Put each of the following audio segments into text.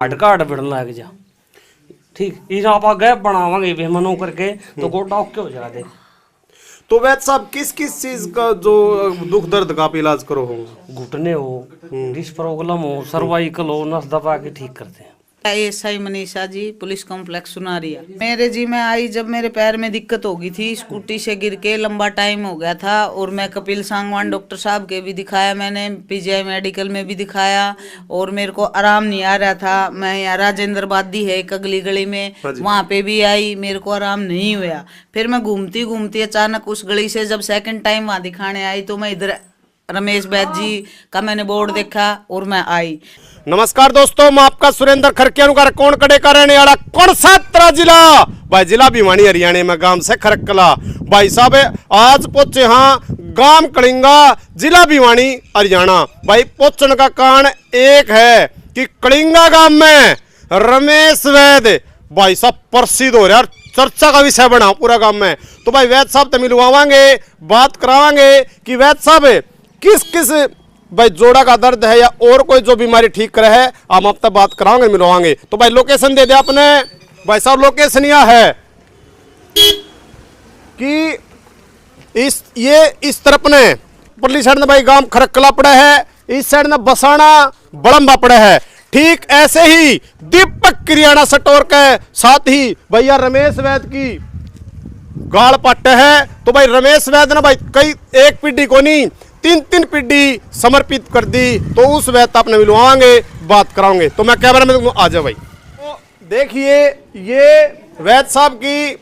काट बिड़न लग जा ठीक इस आप गैप बनावांगे वे मनो करके तो गोटा ओके हो जाए। तो वैद साहब किस किस चीज का जो दुख दर्द का आप इलाज करो हो? घुटने हो, डिस्क प्रॉब्लम हो, सर्वाइकल हो, नस दबा के ठीक करते हैं। ASI Manisha ji, police complex Sunaria. मेरे जी में आई जब मेरे पैर में दिक्कत हो गई थी, स्कूटी से गिर के लंबा टाइम हो गया था और मैं कपिल सांगवान डॉक्टर साहब के भी दिखाया, मैंने पीजीआई मेडिकल में भी दिखाया और मेरे को आराम नहीं आ रहा था। मैं यहाँ राजेंद्र बादी है एक अगली गली में, वहाँ पे भी आई, मेरे को आराम नहीं हुआ। फिर मैं घूमती घूमती अचानक उस गली से जब सेकंड टाइम वहाँ दिखाने आई तो मैं इधर रमेश बैद जी का मैंने बोर्ड देखा और मैं आई। नमस्कार दोस्तों, मैं आपका सुरेंद्र खरकिया कौन कड़े का रहने वाला कौन सा तेरा जिला भाई, जिला भिवानी हरियाणा में, गांव से खरकला भाई साहब आज पहुंचे हाँ गांव कलिंगा, जिला भिवानी हरियाणा। भाई पहुंचने का कारण एक है कि कलिंगा गांव में रमेश वैद भाई साहब प्रसिद्ध हो रहा है, चर्चा का विषय बना पूरा गांव में। तो भाई वैद साहब तो मिलवावांगे, बात करावांगे कि वैद साहब किस किस भाई जोड़ा का दर्द है या और कोई जो बीमारी ठीक करे है, हम अब तक बात कराओगे मिलवाएंगे। तो भाई लोकेशन दे दे आपने भाई साहब। लोकेशन यह है कि इस तरफ ने परली साइड में भाई गांव खरकला पड़ा है, इस साइड में बसाना बड़म्बा पड़ा है। ठीक ऐसे ही दीपक किरियाना स्टोर के साथ ही भैया रमेश वैद की गाड़ पट्टे है। तो भाई रमेश वैद ने भाई कई एक पीढ़ी को नहीं तीन पीढ़ी समर्पित कर दी, तो उस वैद आपने मिलवाएंगे, बात कराओगे। तो मैं कैमरा में आ जाओ भाई। तो देखिए ये वैद साहब की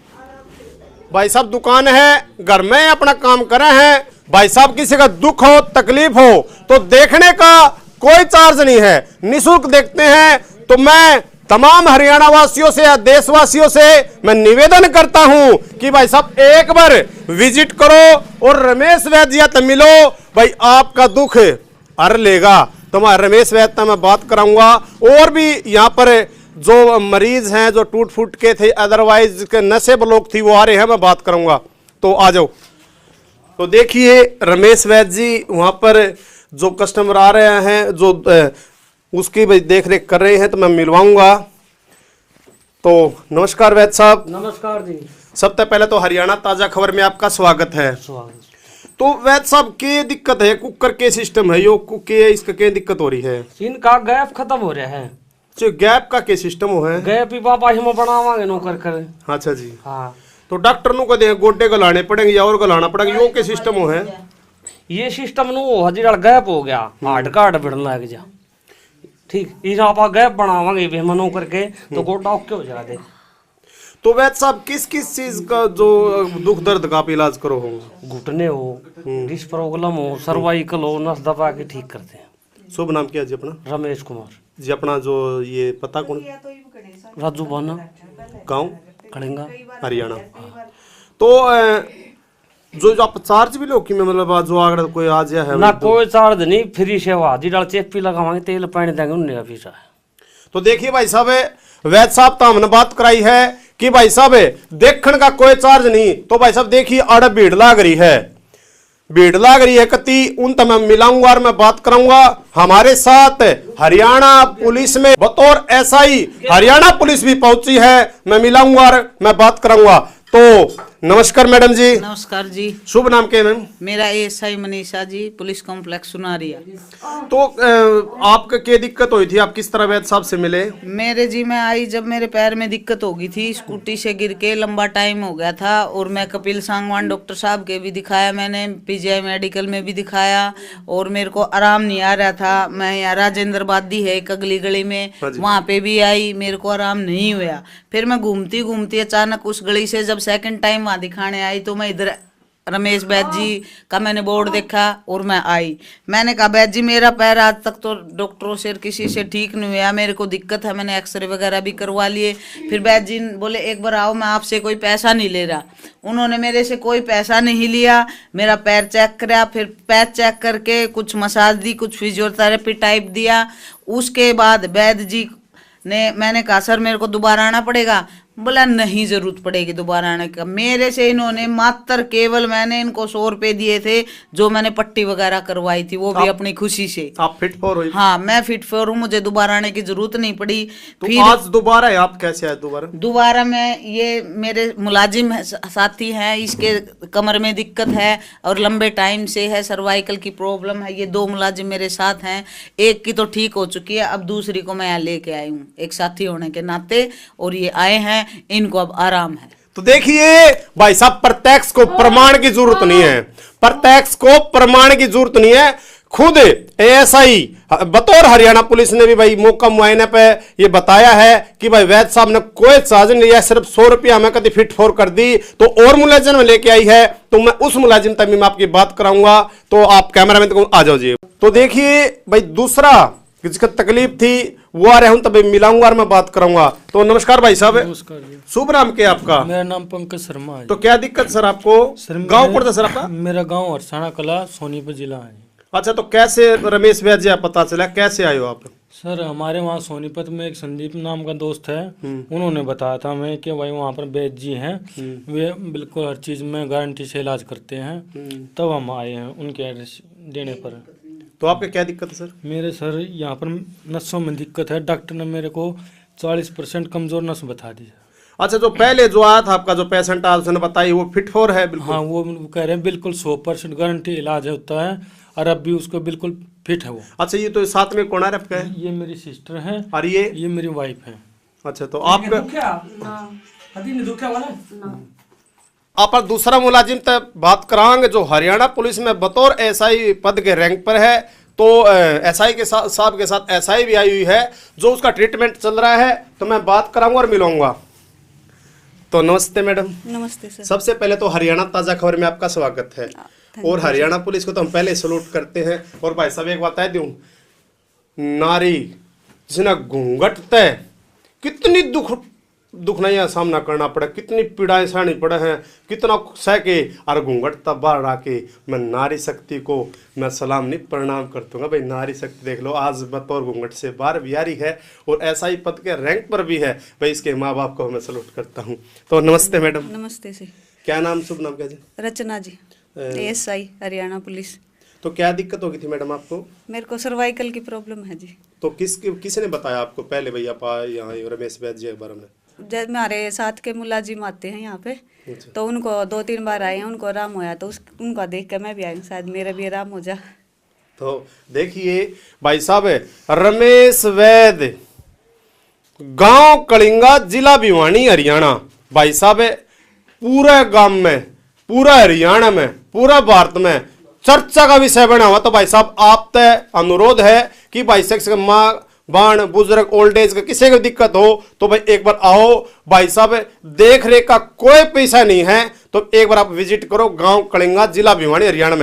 भाई साहब दुकान है, घर में अपना काम कर रहे हैं। भाई साहब किसी का दुख हो तकलीफ हो तो देखने का कोई चार्ज नहीं है, निःशुल्क देखते हैं। तो मैं तमाम हरियाणा वासियों से या देशवासियों से मैं निवेदन करता हूं कि भाई साहब एक बार विजिट करो और रमेश वैद जी तो मिलो, भाई आपका दुख हर लेगा। तो मैं रमेश वैद मैं बात कराऊंगा, और भी यहाँ पर जो मरीज हैं जो टूट फूट के थे, अदरवाइज के नशे लोग थी वो आ रहे हैं, मैं बात करूंगा। तो आ जाओ। तो देखिए रमेश वैद जी वहाँ पर जो कस्टमर आ रहे हैं जो उसकी भाई देख रेख कर रहे हैं, तो मैं मिलवाऊंगा। तो नमस्कार वैद साहब। नमस्कार जी। सबसे पहले तो हरियाणा ताजा खबर में आपका स्वागत है। तो वैद साहब के दिक्कत है, कुकर के सिस्टम है यो के इसका क्या दिक्कत हो रही है? इनका गैप खत्म हो रहा है। जो गैप का के सिस्टम हो है? गैप ही बाबा हम बनावांगे नो कर। अच्छा जी। हाँ तो डॉक्टर नु को दे गोड्डे गलाने पड़ेंगे या और गलाना पड़ेगा, यो के सिस्टम हो है? ये सिस्टम नु हजीरा गैप हो गया, हार्ड कार्ड बिड़न लग जा ठीक इस आप गैप बनावांगे वे मनो करके तो गोटा ओके हो जाए। तो वैद साहब किस किस चीज का जो दुख दर्द का आप इलाज करो हो? घुटने हो, डिस्क प्रॉब्लम हो, सर्वाइकल हो, नस दबा के ठीक करते हैं। शुभ नाम क्या जी अपना? रमेश कुमार जी। अपना जो ये पता कौन? राजू बाना, गाँव कलिंगा हरियाणा। तो जो आप चार्ज भी लो कि मतलब जो अगर कोई आ जाए है ना कोई चार्ज नहीं, फ्री सेवा जिड़ा चेपी लगावांगे तेल पानी देंगे उन्हें का फीस है। तो देखिए भाई साहब वैद साहब तो हमने बात कराई है कि भाई साहब देखने का कोई चार्ज नहीं। तो भाई साहब देखिए आड़ भीड़ लाग रही है, भीड़ लाग रही है कति उन तो मैं मिलाऊंगा और मैं बात कराऊंगा। हमारे साथ हरियाणा पुलिस में बतौर एसआई हरियाणा पुलिस भी पहुंची है, मैं मिलाऊंगा और मैं बात कराऊंगा। तो नमस्कार मैडम जी। नमस्कार जी। शुभ नाम क्या है मैम? मेरा ASI Manisha ji, police complex Sunaria. तो आपका क्या दिक्कत हुई थी, आप किस तरह वैद साहब से मिले? मेरे जी में आई जब मेरे पैर में दिक्कत हो गई थी, स्कूटी से गिर के लंबा टाइम हो गया था और मैं कपिल सांगवान डॉक्टर साहब के भी दिखाया, मैंने पीजीआई मेडिकल में भी दिखाया और मेरे को आराम नहीं आ रहा था। मैं यहाँ राजेंद्र बादी है एक अगली गली में, वहाँ पे भी आई, मेरे को आराम नहीं हुआ। फिर मैं घूमती घूमती अचानक उस गली से जब सेकंड टाइम वहाँ दिखाने आई तो मैं इधर रमेश बैद जी का मैंने बोर्ड देखा और मैं आई। मैंने कहा बैद जी मेरा पैर आज तक तो डॉक्टरों से किसी से ठीक नहीं हुआ, मेरे को दिक्कत है, मैंने एक्सरे वगैरह भी करवा लिए। फिर बैद जी बोले एक बार आओ, मैं आपसे कोई पैसा नहीं ले रहा। उन्होंने मेरे से कोई पैसा नहीं लिया, मेरा पैर चेक करा, फिर पैर चेक करके कुछ मसाज दी, कुछ फिजियोथेरेपी टाइप दिया। उसके बाद बैद जी ने मैंने कहा सर मेरे को दोबारा आना पड़ेगा। बोला नहीं जरूरत पड़ेगी दोबारा आने का। मेरे से इन्होंने मात्र केवल मैंने इनको 100 रुपए दिए थे जो मैंने पट्टी वगैरह करवाई थी, वो भी अपनी खुशी से। आप फिट फॉर हुई? हाँ मैं फिट फॉर हूँ, मुझे दोबारा आने की जरूरत नहीं पड़ी। तो फिर आज दोबारा है, आप कैसे आए दोबारा? दोबारा मैं, ये मेरे मुलाजिम साथी हैं, इसके कमर में दिक्कत है और लंबे टाइम से है, सर्वाइकल की प्रॉब्लम है। ये 2 मुलाजिम मेरे साथ हैं, एक की तो ठीक हो चुकी है, अब दूसरी को मैं यहाँ लेके आई हूँ एक साथी होने के नाते, और ये आए हैं, इनको अब आराम है। तो देखिए भाई साहब, प्रत्यक्ष को प्रमाण की जरूरत नहीं है, प्रत्यक्ष को प्रमाण की जरूरत नहीं है। खुद एएसआई बतौर हरियाणा पुलिस ने भी भाई मौका मुआयने पे ये बताया है कि भाई वैद साहब ने कोई चार्ज नहीं लिया, सिर्फ 100 रुपया हमें कभी फिट फॉर कर दी। तो और मुलाजिम में लेके आई है, तो मैं उस मुलाजिम तक भी मैं आपकी बात कराऊंगा। तो आप कैमरामैन को आ जाओ जी। तो देखिए भाई, दूसरा जिसका तकलीफ थी वो आ रहे हूं, तभी मिलाऊंगा और मैं बात कराऊंगा। तो नमस्कार भाई साहब। नमस्कार जी। शुभ नाम क्या आपका? मेरा नाम पंकज शर्मा है। तो क्या दिक्कत सर आपको? गांव पड़ता सर आपका? मेरा गांव हरसाना कला, सोनीपत जिला है। अच्छा, तो कैसे रमेश वैद्य जी पता चला, कैसे आए हो आप? सर हमारे वहाँ सोनीपत में एक संदीप नाम का दोस्त है, उन्होंने बताया था हमें कि भाई वहाँ पर वैद्य जी हैं, वे बिल्कुल हर चीज़ में गारंटी से इलाज करते हैं। तब हम आए हैं उनके एड्रेस देने पर। तो आपके क्या दिक्कत है सर? मेरे सर यहाँ पर नसों में दिक्कत है, डॉक्टर ने मेरे को 40% कमजोर नस बता दी। अच्छा, जो पहले जो आया था आपका जो पेशेंट आज उसने बताई वो फिट फॉर है बिल्कुल? हाँ, वो कह रहे हैं बिल्कुल 100% गारंटी इलाज होता है, और अब भी उसको बिल्कुल फिट है वो। अच्छा, ये तो साथ में कौन आ रहा है? ये मेरी सिस्टर है और ये मेरी वाइफ है। अच्छा, तो आप आप दूसरा मुलाजिम तक बात कराएंगे जो हरियाणा पुलिस में बतौर एसआई पद के रैंक पर है। तो एसआई के साथ साहब के साथ एसआई भी आई हुई है, जो उसका ट्रीटमेंट चल रहा है, तो मैं बात कराऊंगा और मिलूंगा। तो नमस्ते मैडम। नमस्ते सर। सबसे पहले तो हरियाणा ताजा खबर में आपका स्वागत है, और हरियाणा पुलिस को तो हम पहले सलूट करते हैं। और भाई साहब एक बात बता दूं, नारी जिसने घूंघट तय कितनी दुखनाइयां सामना करना पड़ा, कितनी पीड़ाएं सहनी पड़े हैं, कितना सह के और घूंघट तब बाहर आके मैं नारी शक्ति को मैं सलाम नहीं प्रणाम करता हूँ। भाई नारी शक्ति देख लो, आज बतौर घूंघट से बाहर भी आ रही है और एसआई पद के रैंक पर भी है। भाई इसके माँ बाप को मैं सलूट करता हूँ। तो नमस्ते मैडम। नमस्ते जी। क्या नाम, शुभ नाम क्या जी? रचना जी, एएसआई हरियाणा पुलिस। तो क्या दिक्कत होगी थी मैडम आपको? मेरे को सर्वाइकल की प्रॉब्लम है जी। तो किसने बताया आपको पहले भैया यहाँ रमेश वैद्य जी के बारे में? जब हमारे साथ के मुलाजिम आते हैं यहाँ पे, अच्छा। तो उनको 2-3 बार आए हैं, उनको आराम होया, तो उनका देख कर मैं भी आई हूँ, शायद मेरा भी आराम हो जा। तो देखिए भाई साहब, रमेश वैद्य, गांव कलिंगा, जिला भिवानी, हरियाणा। भाई साहब पूरे गांव में, पूरा हरियाणा में, पूरा भारत में चर्चा का विषय बना हुआ। तो भाई साहब आप तय अनुरोध है कि भाई साहब माँ बाण बुजुर्ग ओल्ड एज का किसी को दिक्कत हो तो भाई एक बार आओ। भाई साहब देख रेख का कोई पैसा नहीं है, तो एक बार आप विजिट करो गांव कलिंगा, जिला भिवानी, हरियाणा में।